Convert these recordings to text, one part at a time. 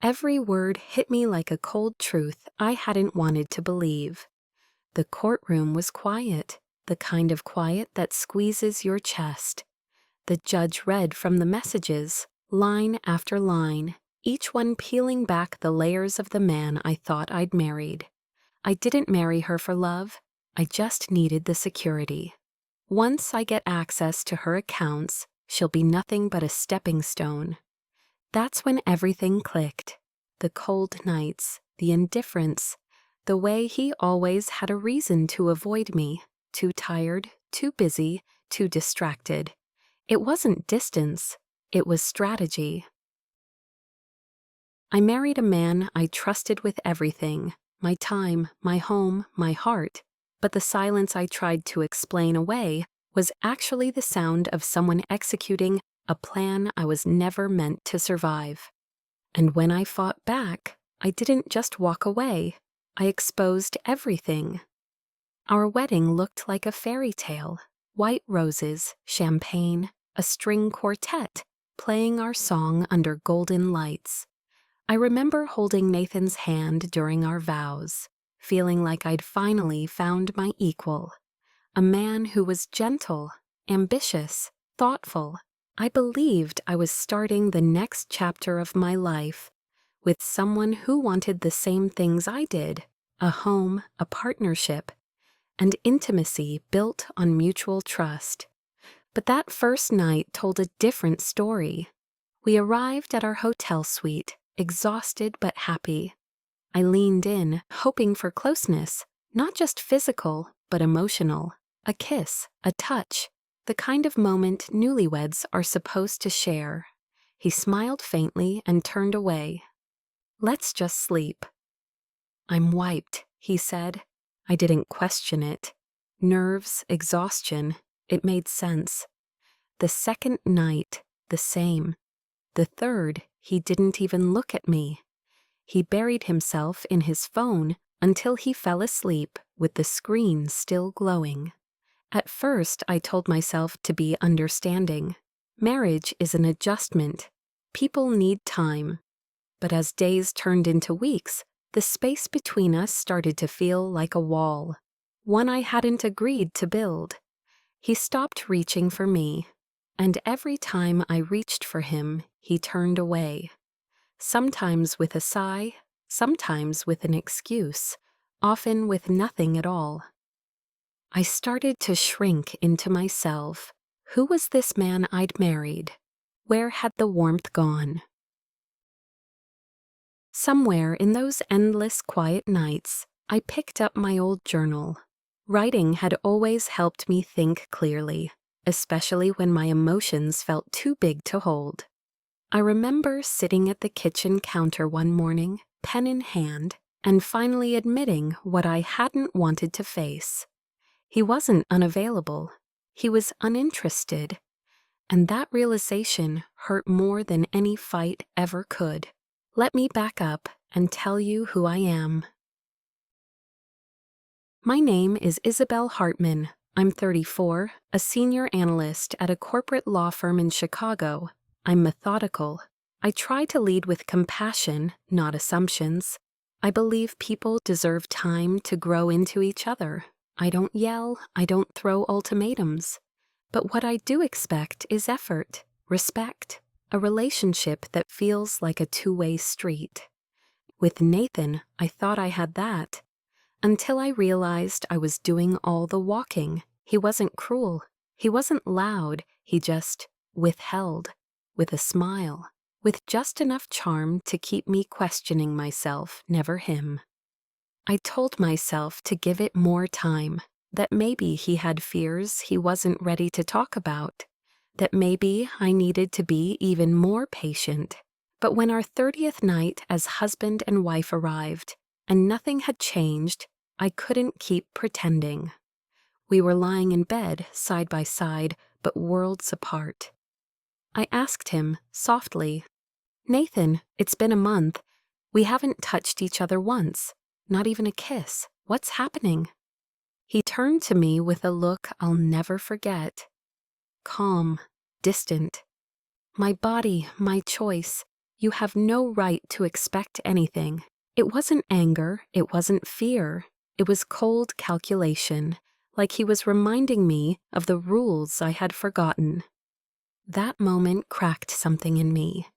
Every word hit me like a cold truth I hadn't wanted to believe. The courtroom was quiet, the kind of quiet that squeezes your chest. The judge read from the messages, line after line, each one peeling back the layers of the man I thought I'd married. I didn't marry her for love, I just needed the security. Once I get access to her accounts, she'll be nothing but a stepping stone. That's when everything clicked. The cold nights, the indifference, the way he always had a reason to avoid me, too tired, too busy, too distracted. It wasn't distance, it was strategy. I married a man I trusted with everything, my time, my home, my heart, but the silence I tried to explain away was actually the sound of someone executing a plan I was never meant to survive. And when I fought back, I didn't just walk away, I exposed everything. Our wedding looked like a fairy tale, white roses, champagne, a string quartet, playing our song under golden lights. I remember holding Nathan's hand during our vows, feeling like I'd finally found my equal. A man who was gentle, ambitious, thoughtful. I believed I was starting the next chapter of my life with someone who wanted the same things I did, a home, a partnership, and intimacy built on mutual trust. But that first night told a different story. We arrived at our hotel suite, exhausted but happy. I leaned in, hoping for closeness, not just physical, but emotional. A kiss, a touch, the kind of moment newlyweds are supposed to share. He smiled faintly and turned away. "Let's just sleep." "I'm wiped," he said. I didn't question it. Nerves, exhaustion, it made sense. The second night, the same. The third, he didn't even look at me. He buried himself in his phone until he fell asleep with the screen still glowing. At first, I told myself to be understanding. Marriage is an adjustment. People need time. But as days turned into weeks, the space between us started to feel like a wall, one I hadn't agreed to build. He stopped reaching for me, and every time I reached for him, he turned away. Sometimes with a sigh, sometimes with an excuse, often with nothing at all. I started to shrink into myself. Who was this man I'd married? Where had the warmth gone? Somewhere in those endless quiet nights, I picked up my old journal. Writing had always helped me think clearly, especially when my emotions felt too big to hold. I remember sitting at the kitchen counter one morning, pen in hand, and finally admitting what I hadn't wanted to face. He wasn't unavailable. He was uninterested. And that realization hurt more than any fight ever could. Let me back up and tell you who I am. My name is Isabelle Hartman. I'm 34, a senior analyst at a corporate law firm in Chicago. I'm methodical. I try to lead with compassion, not assumptions. I believe people deserve time to grow into each other. I don't yell, I don't throw ultimatums. But what I do expect is effort, respect, a relationship that feels like a two-way street. With Nathan, I thought I had that. Until I realized I was doing all the walking. He wasn't cruel. He wasn't loud. He just withheld, with a smile, with just enough charm to keep me questioning myself, never him. I told myself to give it more time, that maybe he had fears he wasn't ready to talk about, that maybe I needed to be even more patient. But when our 30th night as husband and wife arrived, and nothing had changed, I couldn't keep pretending. We were lying in bed, side by side, but worlds apart. I asked him, softly, "Nathan, it's been a month. We haven't touched each other once. Not even a kiss. What's happening?" He turned to me with a look I'll never forget. Calm, distant. "My body, my choice. You have no right to expect anything. It wasn't anger, it wasn't fear. It was cold calculation, like he was reminding me of the rules I had forgotten. That moment cracked something in me.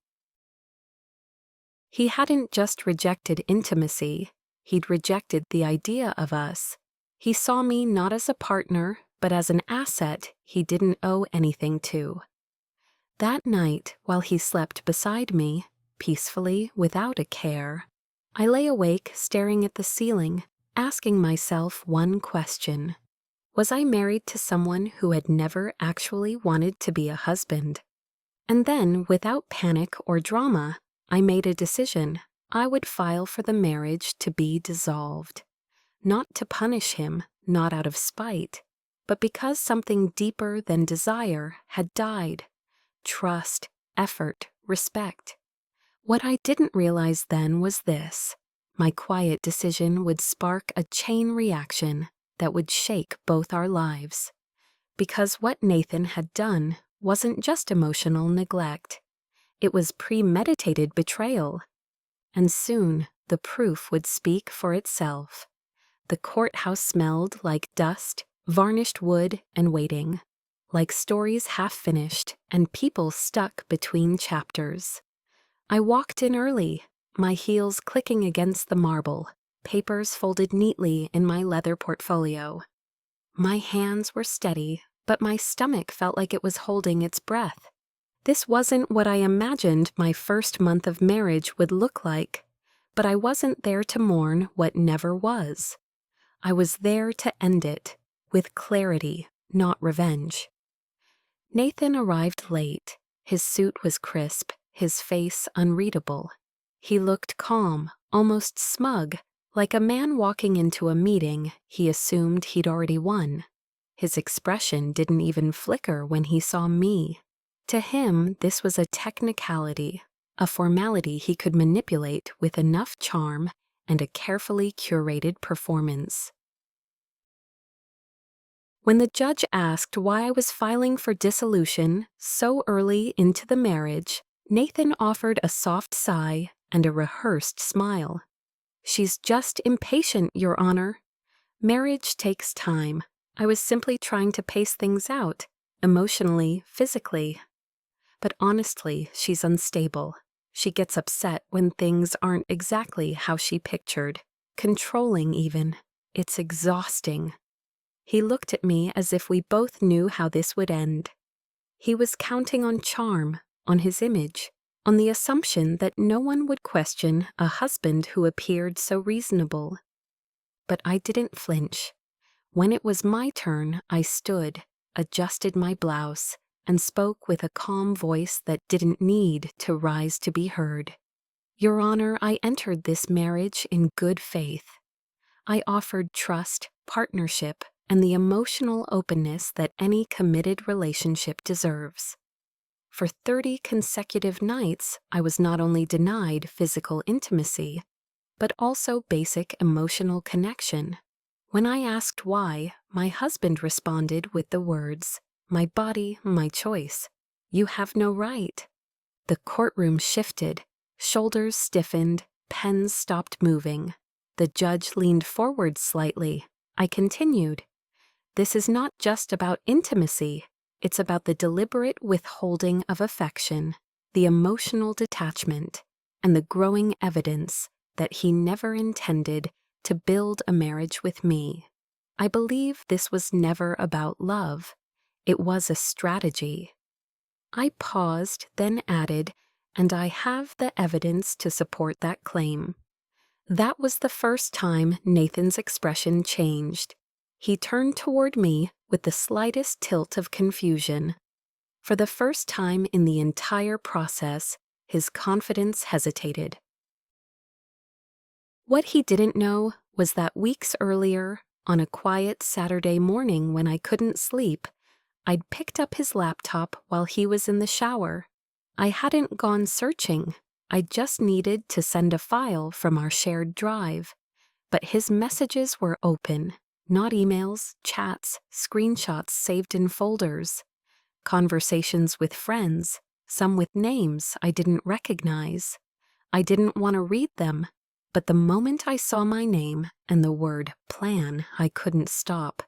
He hadn't just rejected intimacy, he'd rejected the idea of us. He saw me not as a partner, but as an asset he didn't owe anything to. That night, while he slept beside me, peacefully, without a care, I lay awake staring at the ceiling, asking myself one question. Was I married to someone who had never actually wanted to be a husband? And then, without panic or drama, I made a decision. I would file for the marriage to be dissolved. Not to punish him, not out of spite, but because something deeper than desire had died. Trust, effort, respect. What I didn't realize then was this. My quiet decision would spark a chain reaction that would shake both our lives. Because what Nathan had done wasn't just emotional neglect. It was premeditated betrayal. And soon the proof would speak for itself. The courthouse smelled like dust, varnished wood, and waiting. Like stories half finished and people stuck between chapters. I walked in early, my heels clicking against the marble, papers folded neatly in my leather portfolio. My hands were steady, but my stomach felt like it was holding its breath. This wasn't what I imagined my first month of marriage would look like, but I wasn't there to mourn what never was. I was there to end it, with clarity, not revenge. Nathan arrived late. His suit was crisp, his face unreadable. He looked calm, almost smug, like a man walking into a meeting he assumed he'd already won. His expression didn't even flicker when he saw me. To him, this was a technicality, a formality he could manipulate with enough charm and a carefully curated performance. When the judge asked why I was filing for dissolution so early into the marriage, Nathan offered a soft sigh and a rehearsed smile. "She's just impatient, Your Honor. Marriage takes time. I was simply trying to pace things out, emotionally, physically. But honestly, she's unstable. She gets upset when things aren't exactly how she pictured, controlling even. It's exhausting." He looked at me as if we both knew how this would end. He was counting on charm, on his image, on the assumption that no one would question a husband who appeared so reasonable. But I didn't flinch. When it was my turn, I stood, adjusted my blouse, and spoke with a calm voice that didn't need to rise to be heard. "Your Honor, I entered this marriage in good faith. I offered trust, partnership, and the emotional openness that any committed relationship deserves. For 30 consecutive nights, I was not only denied physical intimacy, but also basic emotional connection. When I asked why, my husband responded with the words, 'My body, my choice. You have no right.' The courtroom shifted, shoulders stiffened, pens stopped moving. The judge leaned forward slightly. I continued, 'This is not just about intimacy. It's about the deliberate withholding of affection, the emotional detachment, and the growing evidence that he never intended to build a marriage with me. I believe this was never about love. It was a strategy.' I paused, then added, 'And I have the evidence to support that claim.' That was the first time Nathan's expression changed. He turned toward me with the slightest tilt of confusion. For the first time in the entire process, his confidence hesitated. What he didn't know was that weeks earlier, on a quiet Saturday morning when I couldn't sleep, I'd picked up his laptop while he was in the shower. I hadn't gone searching. I just needed to send a file from our shared drive. But his messages were open. Not emails, chats, screenshots saved in folders. Conversations with friends, some with names I didn't recognize. I didn't want to read them, but the moment I saw my name and the word plan, I couldn't stop.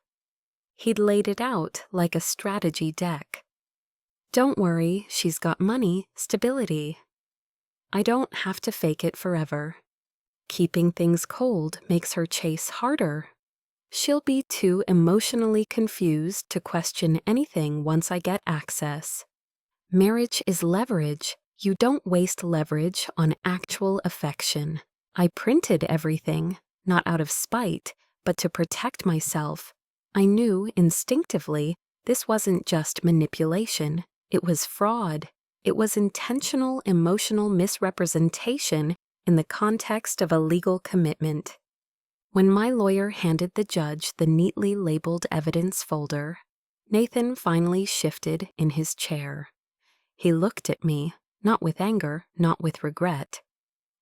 He'd laid it out like a strategy deck. Don't worry, she's got money, stability. I don't have to fake it forever. Keeping things cold makes her chase harder. She'll be too emotionally confused to question anything once I get access. Marriage is leverage. You don't waste leverage on actual affection. I printed everything, not out of spite, but to protect myself. I knew instinctively this wasn't just manipulation. It was fraud. It was intentional emotional misrepresentation in the context of a legal commitment. When my lawyer handed the judge the neatly labeled evidence folder, Nathan finally shifted in his chair. He looked at me, not with anger, not with regret,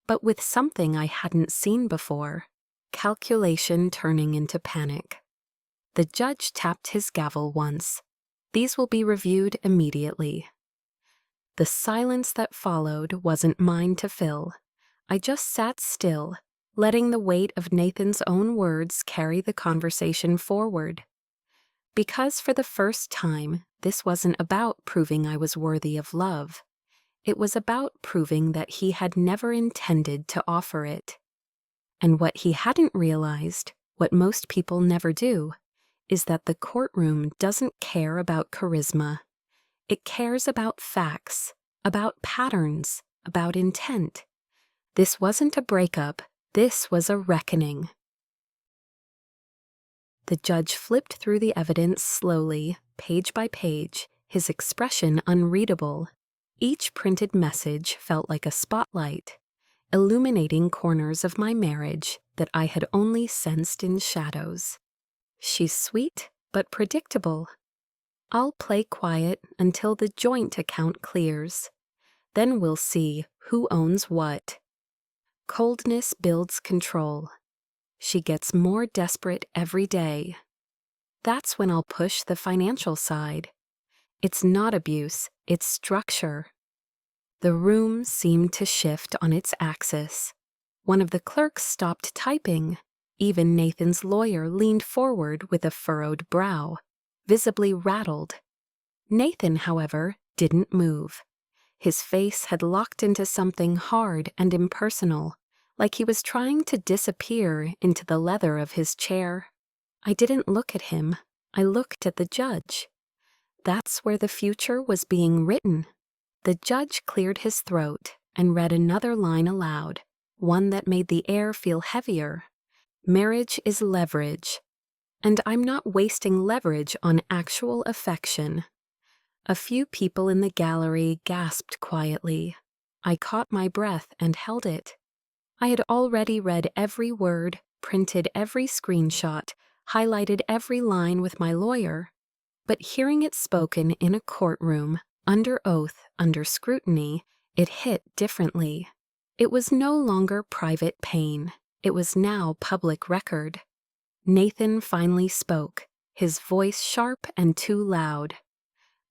but with something I hadn't seen before, calculation turning into panic. The judge tapped his gavel once. These will be reviewed immediately. The silence that followed wasn't mine to fill. I just sat still, letting the weight of Nathan's own words carry the conversation forward. Because for the first time, this wasn't about proving I was worthy of love. It was about proving that he had never intended to offer it. And what he hadn't realized, what most people never do, is that the courtroom doesn't care about charisma. It cares about facts, about patterns, about intent. This wasn't a breakup, this was a reckoning. The judge flipped through the evidence slowly, page by page, his expression unreadable. Each printed message felt like a spotlight, illuminating corners of my marriage that I had only sensed in shadows. She's sweet, but predictable. I'll play quiet until the joint account clears. Then we'll see who owns what. Coldness builds control. She gets more desperate every day. That's when I'll push the financial side. It's not abuse, it's structure. The room seemed to shift on its axis. One of the clerks stopped typing. Even Nathan's lawyer leaned forward with a furrowed brow, visibly rattled. Nathan, however, didn't move. His face had locked into something hard and impersonal, like he was trying to disappear into the leather of his chair. I didn't look at him. I looked at the judge. That's where the future was being written. The judge cleared his throat and read another line aloud, one that made the air feel heavier. Marriage is leverage, and I'm not wasting leverage on actual affection. A few people in the gallery gasped quietly. I caught my breath and held it. I had already read every word, printed every screenshot, highlighted every line with my lawyer. But hearing it spoken in a courtroom, under oath, under scrutiny, it hit differently. It was no longer private pain. It was now public record. Nathan finally spoke, his voice sharp and too loud.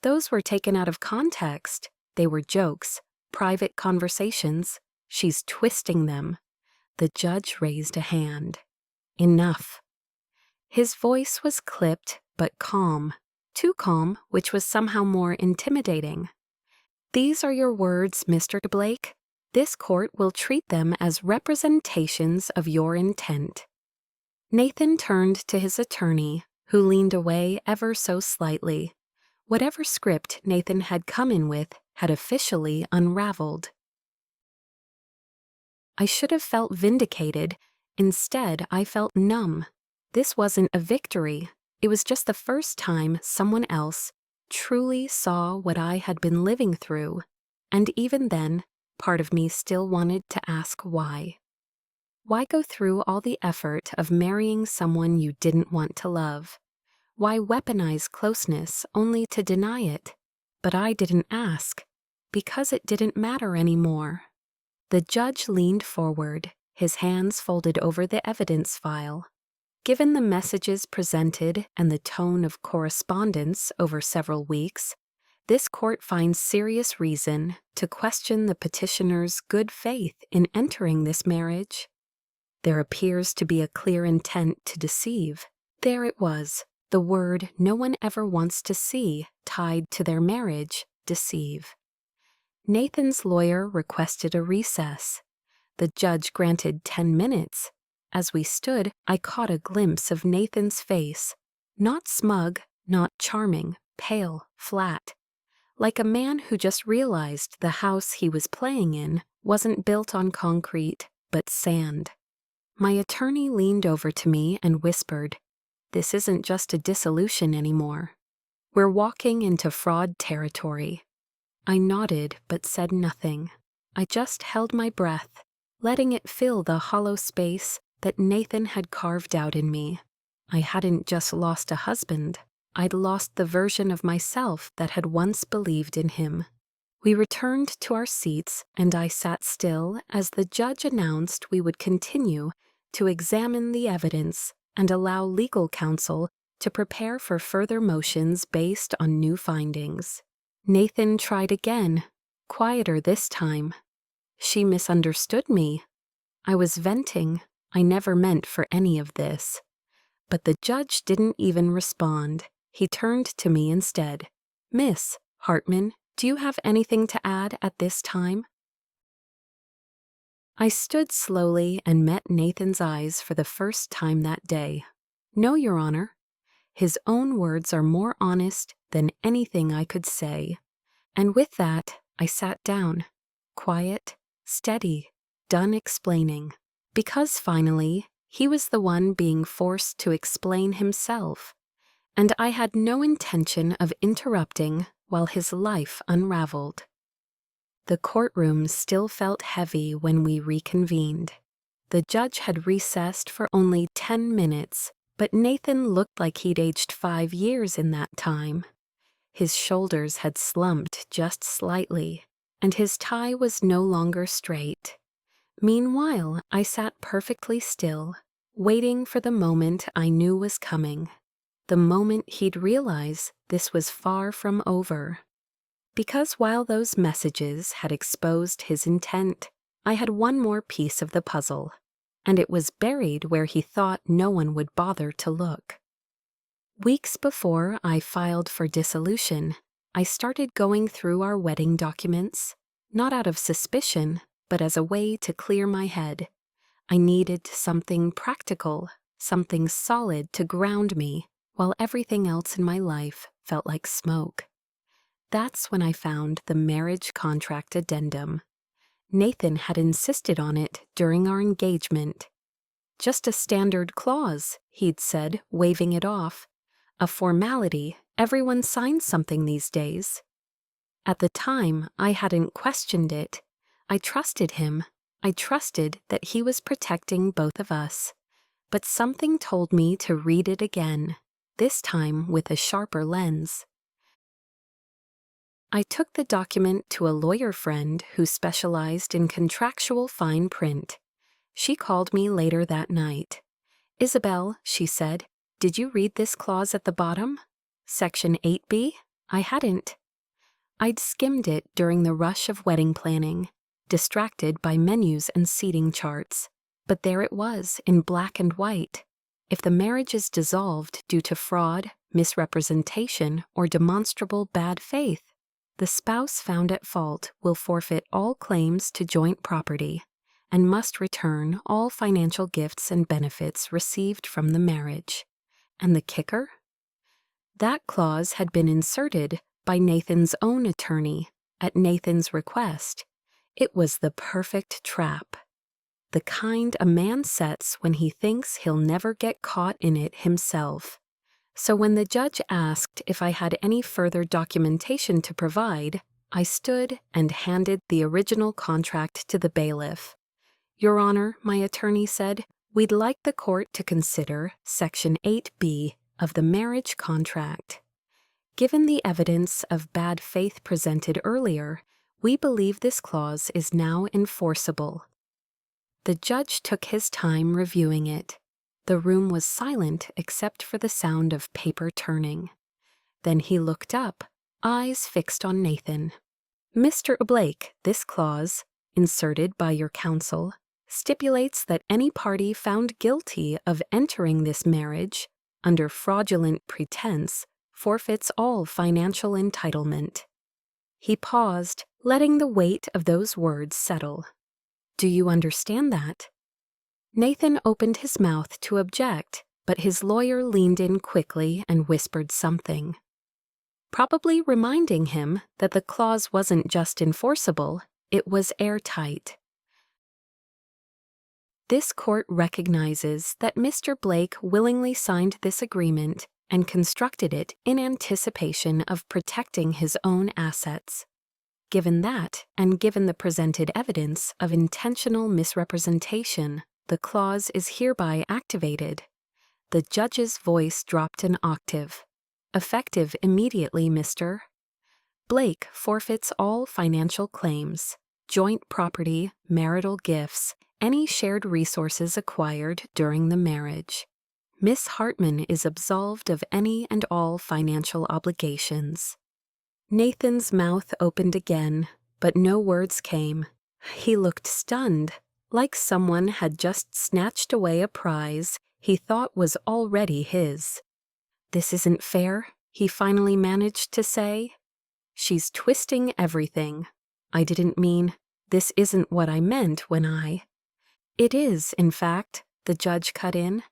Those were taken out of context. They were jokes, private conversations. She's twisting them. The judge raised a hand. Enough. His voice was clipped but calm. Too calm, which was somehow more intimidating. These are your words, Mr. Blake. This court will treat them as representations of your intent. Nathan turned to his attorney, who leaned away ever so slightly. Whatever script Nathan had come in with had officially unraveled. I should have felt vindicated. Instead, I felt numb. This wasn't a victory. It was just the first time someone else truly saw what I had been living through. And even then, part of me still wanted to ask why. Why go through all the effort of marrying someone you didn't want to love? Why weaponize closeness only to deny it? But I didn't ask, because it didn't matter anymore. The judge leaned forward, his hands folded over the evidence file. Given the messages presented and the tone of correspondence over several weeks, This court finds serious reason to question the petitioner's good faith in entering this marriage. There appears to be a clear intent to deceive. There it was, the word no one ever wants to see tied to their marriage, deceive. Nathan's lawyer requested a recess. The judge granted 10 minutes. As we stood, I caught a glimpse of Nathan's face. Not smug, not charming, pale, flat. Like a man who just realized the house he was playing in wasn't built on concrete, but sand. My attorney leaned over to me and whispered, "This isn't just a dissolution anymore. We're walking into fraud territory." I nodded but said nothing. I just held my breath, letting it fill the hollow space that Nathan had carved out in me. I hadn't just lost a husband. I'd lost the version of myself that had once believed in him. We returned to our seats, and I sat still as the judge announced we would continue to examine the evidence and allow legal counsel to prepare for further motions based on new findings. Nathan tried again, quieter this time. "She misunderstood me. I was venting. I never meant for any of this." But the judge didn't even respond. He turned to me instead. "Miss Hartman, do you have anything to add at this time?" I stood slowly and met Nathan's eyes for the first time that day. "No, Your Honor." His own words are more honest than anything I could say. And with that, I sat down, quiet, steady, done explaining. Because finally, he was the one being forced to explain himself. And I had no intention of interrupting while his life unraveled. The courtroom still felt heavy when we reconvened. The judge had recessed for only 10 minutes, but Nathan looked like he'd aged 5 years in that time. His shoulders had slumped just slightly, and his tie was no longer straight. Meanwhile, I sat perfectly still, waiting for the moment I knew was coming. The moment he'd realize this was far from over. Because while those messages had exposed his intent, I had one more piece of the puzzle, and it was buried where he thought no one would bother to look. Weeks before I filed for dissolution, I started going through our wedding documents, not out of suspicion, but as a way to clear my head. I needed something practical, something solid to ground me, while everything else in my life felt like smoke. That's when I found the marriage contract addendum. Nathan had insisted on it during our engagement. "Just a standard clause," he'd said, waving it off. "A formality. Everyone signs something these days." At the time, I hadn't questioned it. I trusted him. I trusted that he was protecting both of us. But something told me to read it again, this time with a sharper lens. I took the document to a lawyer friend who specialized in contractual fine print. She called me later that night. "Isabelle," she said, "did you read this clause at the bottom? Section 8B? I hadn't." I'd skimmed it during the rush of wedding planning, distracted by menus and seating charts. But there it was, in black and white. If the marriage is dissolved due to fraud, misrepresentation, or demonstrable bad faith, the spouse found at fault will forfeit all claims to joint property and must return all financial gifts and benefits received from the marriage. And the kicker? That clause had been inserted by Nathan's own attorney at Nathan's request. It was the perfect trap. The kind a man sets when he thinks he'll never get caught in it himself. So when the judge asked if I had any further documentation to provide, I stood and handed the original contract to the bailiff. "Your Honor," my attorney said, "we'd like the court to consider Section 8B of the marriage contract. Given the evidence of bad faith presented earlier, we believe this clause is now enforceable." The judge took his time reviewing it. The room was silent except for the sound of paper turning. Then he looked up, eyes fixed on Nathan. Mr. Blake, this clause, inserted by your counsel, stipulates that any party found guilty of entering this marriage under fraudulent pretense forfeits all financial entitlement. He paused, letting the weight of those words settle. Do you understand that? Nathan opened his mouth to object, but his lawyer leaned in quickly and whispered something, probably reminding him that the clause wasn't just enforceable, it was airtight. This court recognizes that Mr. Blake willingly signed this agreement and constructed it in anticipation of protecting his own assets. Given that, and given the presented evidence of intentional misrepresentation, the clause is hereby activated. The judge's voice dropped an octave. Effective immediately, Mr. Blake forfeits all financial claims, joint property, marital gifts, any shared resources acquired during the marriage. Miss Hartman is absolved of any and all financial obligations. Nathan's mouth opened again, but no words came. He looked stunned, like someone had just snatched away a prize he thought was already his. This isn't fair, he finally managed to say. She's twisting everything. I didn't mean, this isn't what I meant when I. It is, in fact, the judge cut in.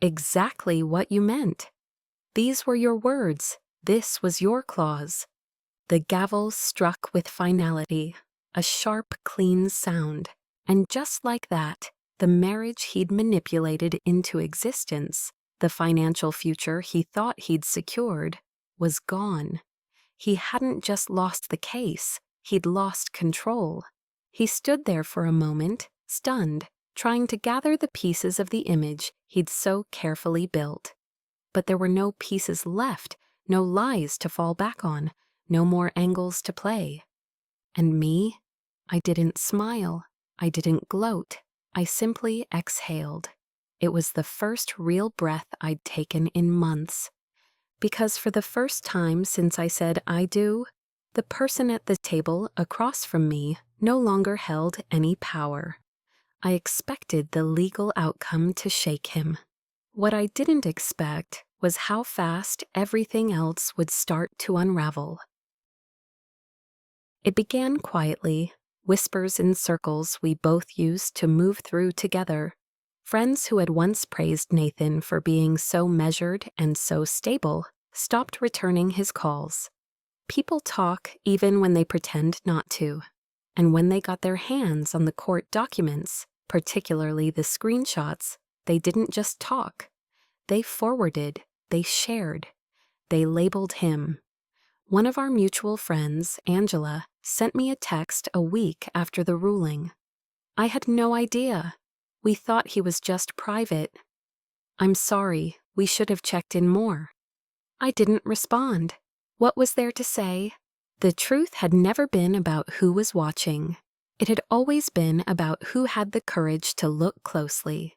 Exactly what you meant. These were your words. This was your clause. The gavel struck with finality, a sharp, clean sound, and just like that, the marriage he'd manipulated into existence, the financial future he thought he'd secured, was gone. He hadn't just lost the case, he'd lost control. He stood there for a moment, stunned, trying to gather the pieces of the image he'd so carefully built. But there were no pieces left, no lies to fall back on, no more angles to play. And me? I didn't smile. I didn't gloat. I simply exhaled. It was the first real breath I'd taken in months. Because for the first time since I said I do, the person at the table across from me no longer held any power. I expected the legal outcome to shake him. What I didn't expect was how fast everything else would start to unravel. It began quietly, whispers in circles we both used to move through together. Friends who had once praised Nathan for being so measured and so stable stopped returning his calls. People talk even when they pretend not to. And when they got their hands on the court documents, particularly the screenshots, they didn't just talk. They forwarded, they shared, they labeled him. One of our mutual friends, Angela, sent me a text a week after the ruling. I had no idea. We thought he was just private. I'm sorry, we should have checked in more. I didn't respond. What was there to say? The truth had never been about who was watching. It had always been about who had the courage to look closely.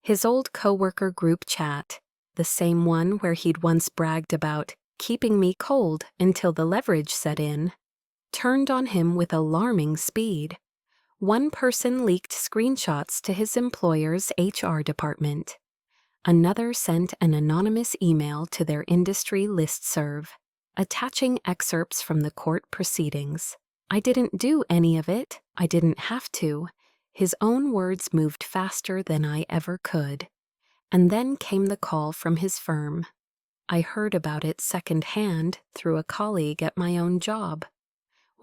His old coworker group chat, the same one where he'd once bragged about keeping me cold until the leverage set in, turned on him with alarming speed. One person leaked screenshots to his employer's HR department. Another sent an anonymous email to their industry listserv, attaching excerpts from the court proceedings. I didn't do any of it. I didn't have to. His own words moved faster than I ever could. And then came the call from his firm. I heard about it secondhand through a colleague at my own job.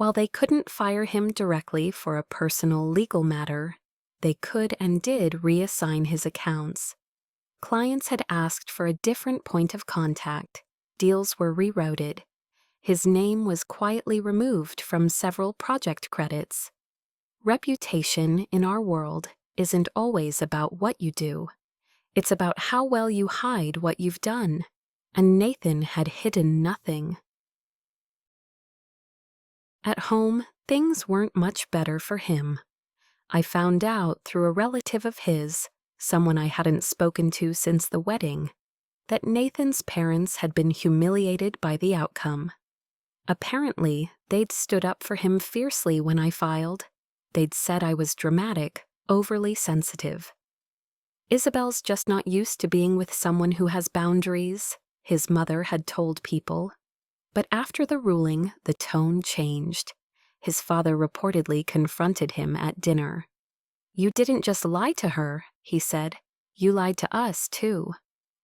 While they couldn't fire him directly for a personal legal matter, they could and did reassign his accounts. Clients had asked for a different point of contact. Deals were rerouted. His name was quietly removed from several project credits. Reputation in our world isn't always about what you do. It's about how well you hide what you've done. And Nathan had hidden nothing. At home, things weren't much better for him. I found out through a relative of his, someone I hadn't spoken to since the wedding, that Nathan's parents had been humiliated by the outcome. Apparently, they'd stood up for him fiercely when I filed. They'd said I was dramatic, overly sensitive. Isabel's just not used to being with someone who has boundaries, his mother had told people. But after the ruling, the tone changed. His father reportedly confronted him at dinner. "You didn't just lie to her," he said. "You lied to us, too."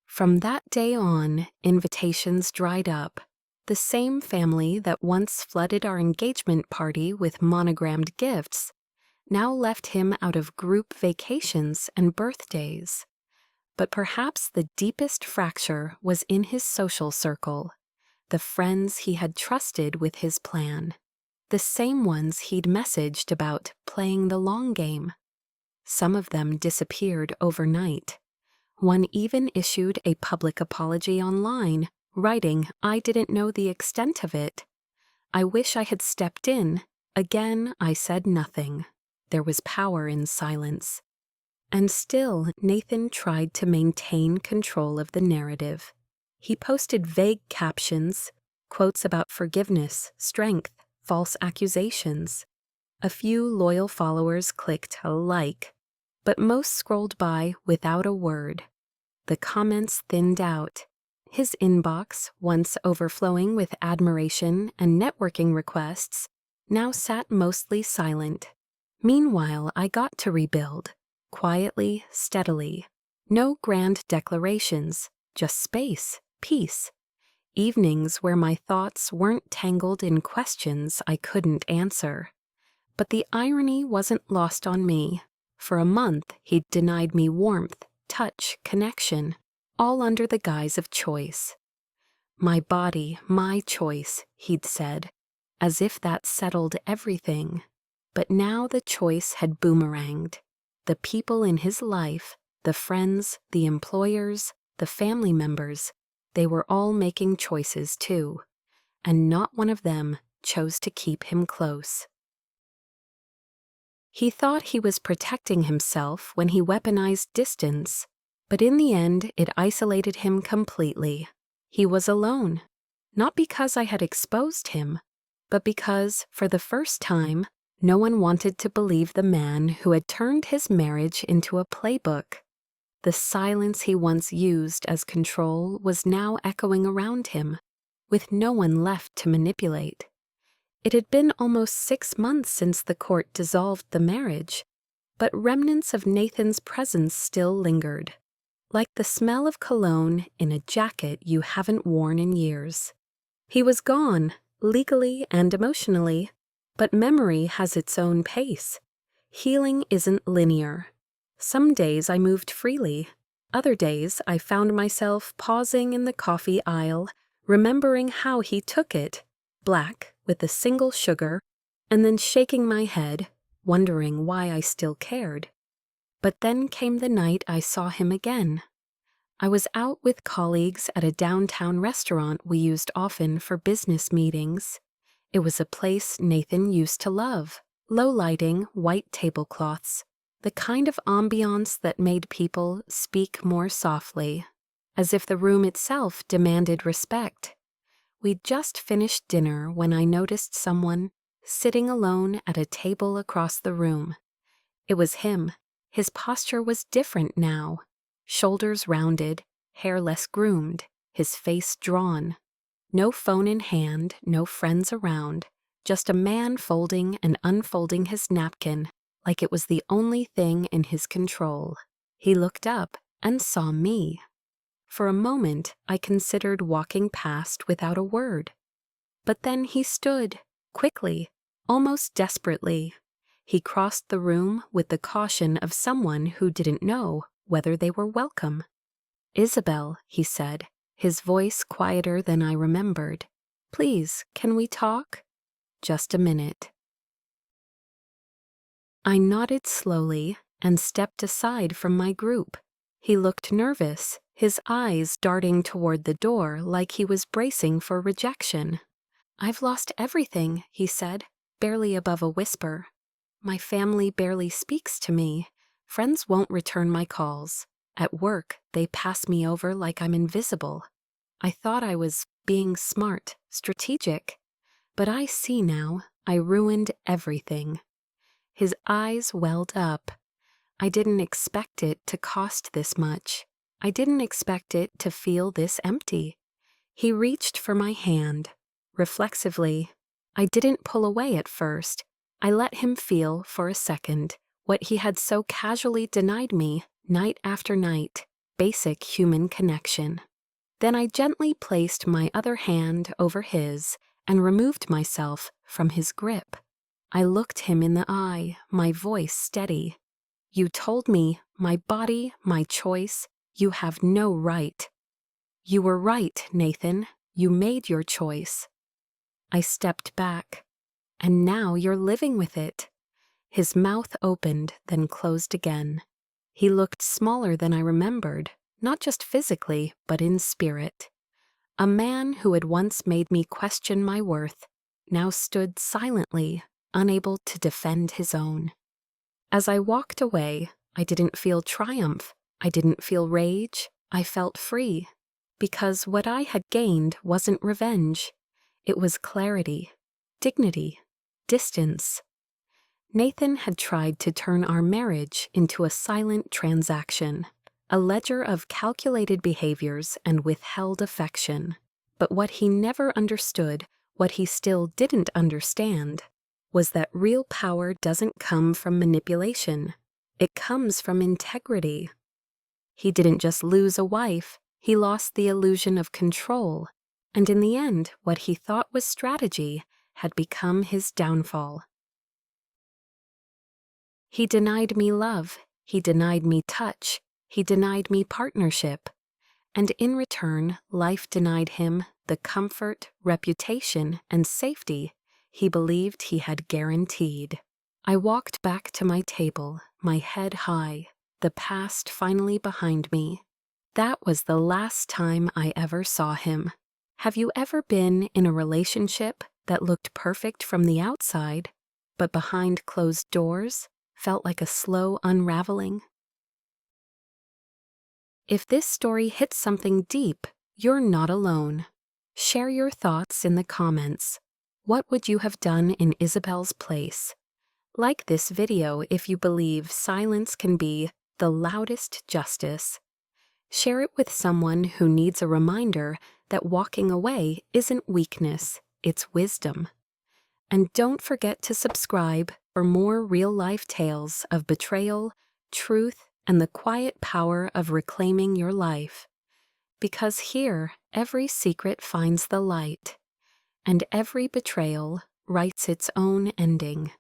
From that day on, invitations dried up. The same family that once flooded our engagement party with monogrammed gifts now left him out of group vacations and birthdays. But perhaps the deepest fracture was in his social circle, the friends he had trusted with his plan, the same ones he'd messaged about playing the long game. Some of them disappeared overnight. One even issued a public apology online, writing, "I didn't know the extent of it. I wish I had stepped in. Again, I said nothing." There was power in silence. And still, Nathan tried to maintain control of the narrative. He posted vague captions, quotes about forgiveness, strength, false accusations. A few loyal followers clicked a like, but most scrolled by without a word. The comments thinned out. His inbox, once overflowing with admiration and networking requests, now sat mostly silent. Meanwhile, I got to rebuild, quietly, steadily. No grand declarations, just space, peace. Evenings where my thoughts weren't tangled in questions I couldn't answer. But the irony wasn't lost on me. For a month, he'd denied me warmth, touch, connection, all under the guise of choice. "My body, my choice," he'd said, as if that settled everything. But now the choice had boomeranged. The people in his life, the friends, the employers, the family members, they were all making choices too, and not one of them chose to keep him close. He thought he was protecting himself when he weaponized distance, but in the end it isolated him completely. He was alone, not because I had exposed him, but because, for the first time, no one wanted to believe the man who had turned his marriage into a playbook. The silence he once used as control was now echoing around him, with no one left to manipulate. It had been almost 6 months since the court dissolved the marriage, but remnants of Nathan's presence still lingered, like the smell of cologne in a jacket you haven't worn in years. He was gone, legally and emotionally, but memory has its own pace. Healing isn't linear. Some days I moved freely. Other days I found myself pausing in the coffee aisle, remembering how he took it, black, with a single sugar, and then shaking my head, wondering why I still cared. But then came the night I saw him again. I was out with colleagues at a downtown restaurant we used often for business meetings. It was a place Nathan used to love. Low lighting, white tablecloths, the kind of ambiance that made people speak more softly, as if the room itself demanded respect. We'd just finished dinner when I noticed someone sitting alone at a table across the room. It was him. His posture was different now. Shoulders rounded, hair less groomed, his face drawn. No phone in hand, no friends around, just a man folding and unfolding his napkin like it was the only thing in his control. He looked up and saw me. For a moment, I considered walking past without a word. But then he stood, quickly, almost desperately. He crossed the room with the caution of someone who didn't know whether they were welcome. "Isabelle," he said, his voice quieter than I remembered. "Please, can we talk?" "Just a minute." I nodded slowly and stepped aside from my group. He looked nervous, his eyes darting toward the door like he was bracing for rejection. "I've lost everything," he said, barely above a whisper. "My family barely speaks to me. Friends won't return my calls. At work, they pass me over like I'm invisible. I thought I was being smart, strategic. But I see now, I ruined everything. His eyes welled up. I didn't expect it to cost this much. I didn't expect it to feel this empty. He reached for my hand. Reflexively, I didn't pull away at first. I let him feel for a second what he had so casually denied me night after night, basic human connection. Then I gently placed my other hand over his and removed myself from his grip. I looked him in the eye, my voice steady. You told me, my body, my choice, you have no right. You were right, Nathan. You made your choice. I stepped back. And now you're living with it. His mouth opened, then closed again. He looked smaller than I remembered, not just physically, but in spirit. A man who had once made me question my worth now stood silently, unable to defend his own. As I walked away, I didn't feel triumph. I didn't feel rage. I felt free. Because what I had gained wasn't revenge. It was clarity, dignity, distance. Nathan had tried to turn our marriage into a silent transaction, a ledger of calculated behaviors and withheld affection. But what he never understood, what he still didn't understand, was that real power doesn't come from manipulation. It comes from integrity. He didn't just lose a wife, he lost the illusion of control, and in the end, what he thought was strategy had become his downfall. He denied me love, he denied me touch, he denied me partnership, and in return, life denied him the comfort, reputation, and safety he believed he had guaranteed. I walked back to my table, my head high, the past finally behind me. That was the last time I ever saw him. Have you ever been in a relationship that looked perfect from the outside, but behind closed doors felt like a slow unraveling? If this story hits something deep, you're not alone. Share your thoughts in the comments. What would you have done in Isabelle's place? Like this video if you believe silence can be the loudest justice. Share it with someone who needs a reminder that walking away isn't weakness, it's wisdom. And don't forget to subscribe for more real-life tales of betrayal, truth, and the quiet power of reclaiming your life. Because here, every secret finds the light, and every betrayal writes its own ending.